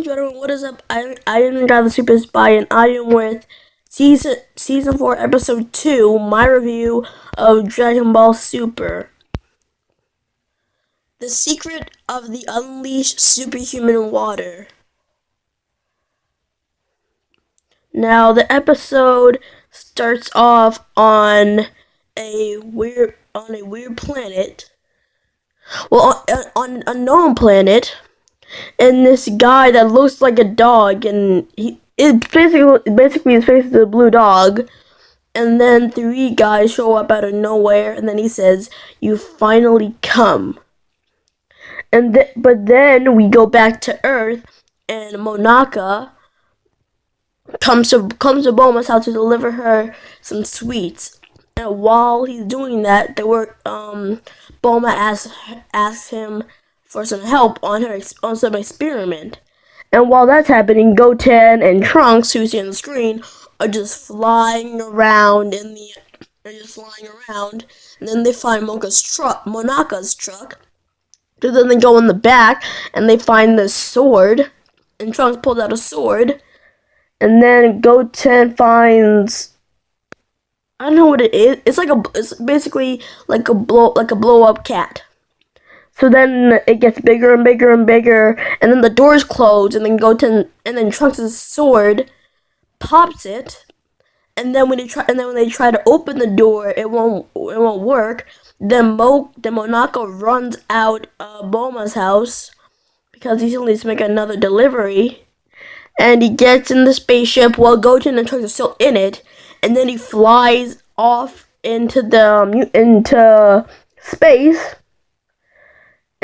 and gentlemen, what is up? I am the guy, the Super Spy, and I am with season 4, episode 2, my review of Dragon Ball Super. The Secret of the Unleashed Superhuman Water. Now, the episode starts off on a weird planet. Well, on an unknown planet. And this guy that looks like a dog, and it's basically his face is a blue dog. And then 3 guys show up out of nowhere, and then he says, "You finally come." But then we go back to Earth, and Monaka comes to Bulma's house to deliver her some sweets. And while he's doing that, Bulma asks him for some help on some experiment. And while that's happening, Goten and Trunks, who you see on the screen, are just flying around and then they find Monaka's truck. So then they go in the back and they find this sword, and Trunks pulls out a sword. And then Goten finds, I don't know what it is. It's basically like a blow up cat. So then it gets bigger and bigger and bigger, and then the doors close, and then Trunks' sword pops it, and then when they try to open the door, it won't work. Then Monaka runs out of Bulma's house because he still needs to make another delivery, and he gets in the spaceship while Goten and Trunks are still in it, and then he flies off into space.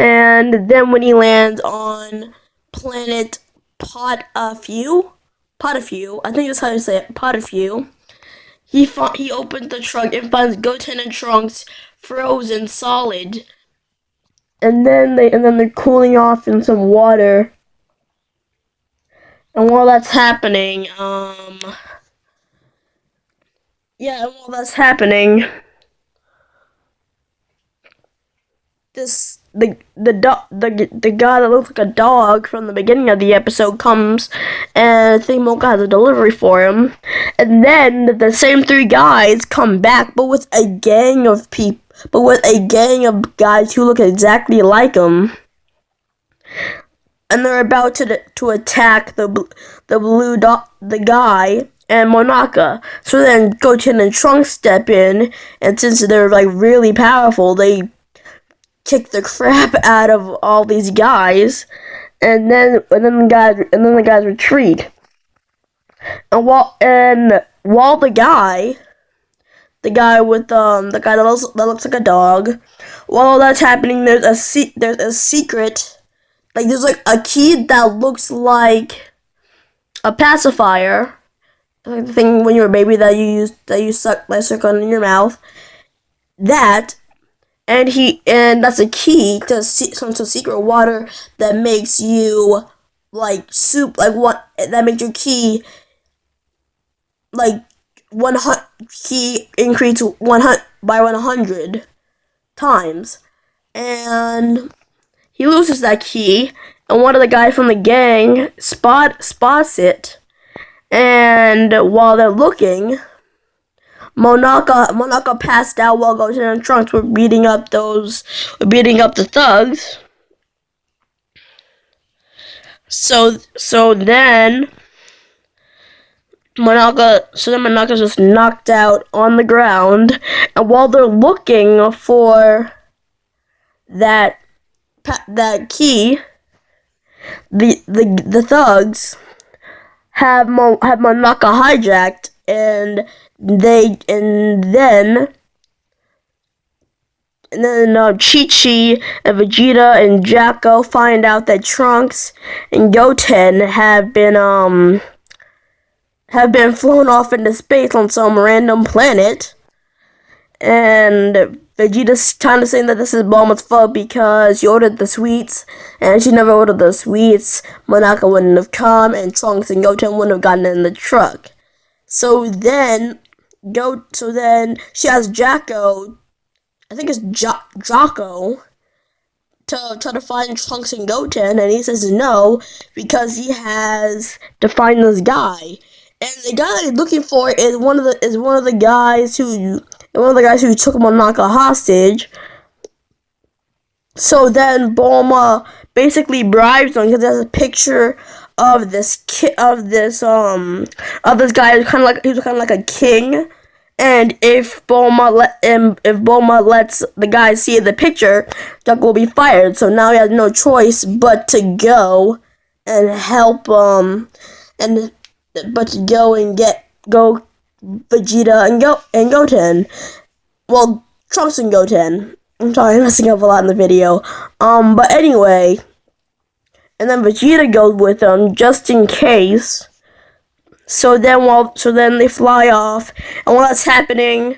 And then when he lands on planet Potafu, I think that's how you say it, Potafu, he opens the trunk and finds Goten and Trunks frozen solid. And then they're cooling off in some water. And while that's happening, the guy that looks like a dog from the beginning of the episode comes, and I think Mocha has a delivery for him. And then the same 3 guys come back, but with a gang of guys who look exactly like him, and they're about to attack the guy and Monaka. So then Goten and Trunks step in, and since they're really powerful, they kick the crap out of all these guys, and then the guys retreat. And while the guy that looks like a dog, while all that's happening, there's a secret, there's a key that looks like a pacifier, like the thing when you're a baby that you suck on in your mouth. And that's a key to some secret water that makes you that makes your key increase 100 by 100 times. And he loses that key, and one of the guys from the gang spots it. And while they're looking, Monaka passed out while Goten and Trunks were beating up the thugs. So then Monaka's just knocked out on the ground, and while they're looking for that key, the thugs have Monaka hijacked, and then Chi-Chi and Vegeta and Jacko find out that Trunks and Goten have been flown off into space on some random planet. And Vegeta's kind of saying that this is Bulma's fault because she ordered the sweets, and she never ordered the sweets. Monaka wouldn't have come, and Trunks and Goten wouldn't have gotten in the truck. So then she has Jacko, I think it's Jocko, to try to find Trunks and Goten, and he says no because he has to find this guy. And the guy he's looking for is one of the guys who took Monaka hostage. So then Bulma basically bribes him because there's a picture of this guy who's kind of like a king. And if Bulma lets the guy see the picture, Duck will be fired. So now he has no choice but to go and help but to go and go Vegeta and Goten. Well, Trunks and Goten. I'm sorry, I'm messing up a lot in the video. But anyway, and then Vegeta goes with them just in case. So then they fly off, and while that's happening,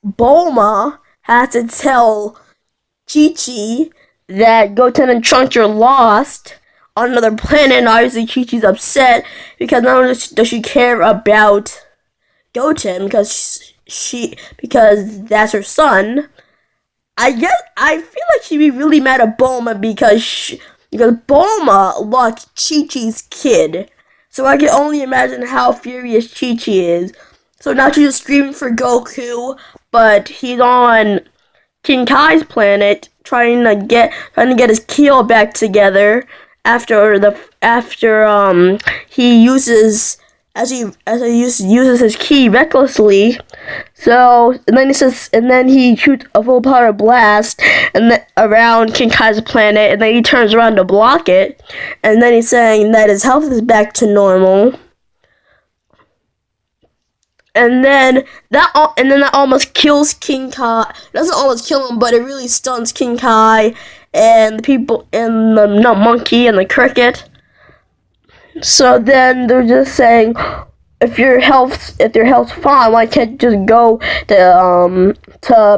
Bulma has to tell Chi-Chi that Goten and Trunks are lost on another planet, and obviously Chi-Chi's upset because not only does she care about Goten because that's her son. I feel like she'd be really mad at Bulma because Bulma lost Chi-Chi's kid. So I can only imagine how furious Chi-Chi is. So now she's just screaming for Goku, but he's on King Kai's planet trying to get his keel back together after he uses his ki recklessly. So and then he shoots a full power blast around King Kai's planet, and then he turns around to block it, and then he's saying that his health is back to normal. And then that almost kills King Kai. It doesn't almost kill him, but it really stuns King Kai and the people and the monkey and the cricket. So then they're just saying, if your health's fine, why can't you just go to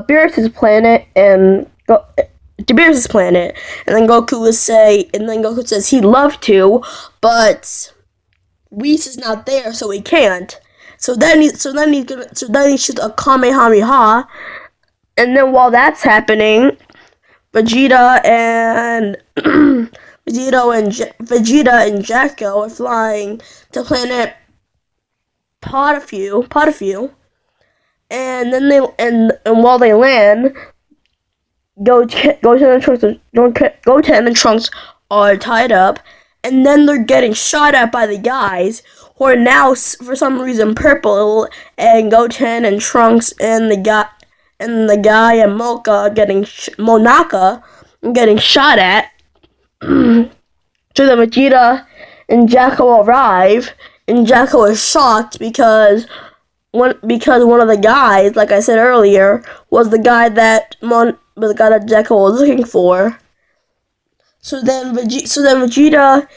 Beerus's planet and go to Beerus's planet? And then Goku says he'd love to, but Whis is not there, so he can't. So then he shoots a Kamehameha, and then while that's happening, Vegeta and Jakko are flying to planet Potafu, and then while they land, Goten and Trunks are tied up, and then they're getting shot at by the guys who are now for some reason purple, and Goten and Trunks and the guy and Monaka getting shot at. So then Vegeta and Jakko arrive, and Jakko is shocked because one of the guys, like I said earlier, was the guy that Jakko was looking for. So then Vegeta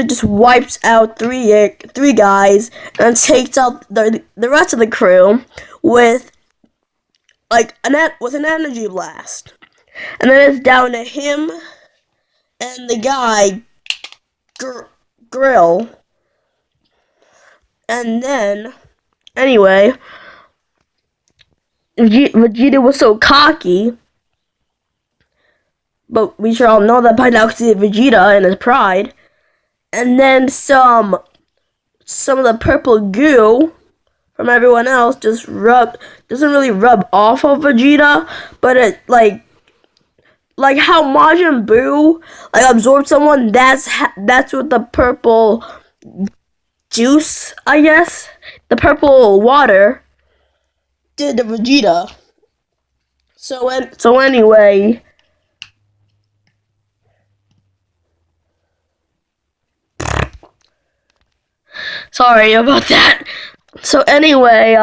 just wipes out three guys and takes out the rest of the crew with an energy blast, and then it's down to him and the guy Grill. And then anyway, Vegeta was so cocky, but we should all know that by now because he's Vegeta and his pride. And then some of the purple goo from everyone else doesn't really rub off of Vegeta, but it like how Majin Buu absorbed someone. That's what the purple juice, I guess, the purple water did to Vegeta. So anyway, sorry about that. So anyway,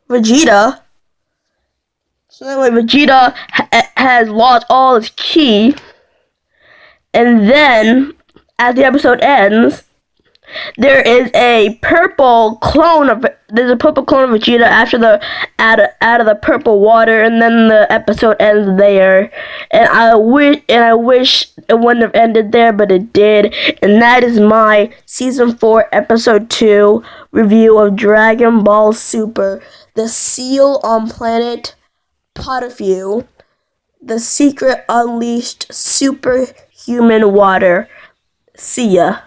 Vegeta has lost all his ki, and then as the episode ends, there is a purple clone of Vegeta out of the purple water, and then the episode ends there. And I wish it wouldn't have ended there, but it did. And that is my season 4 episode 2 review of Dragon Ball Super. The Seal on Planet Potterview, The Secret Unleashed Superhuman Water. See ya.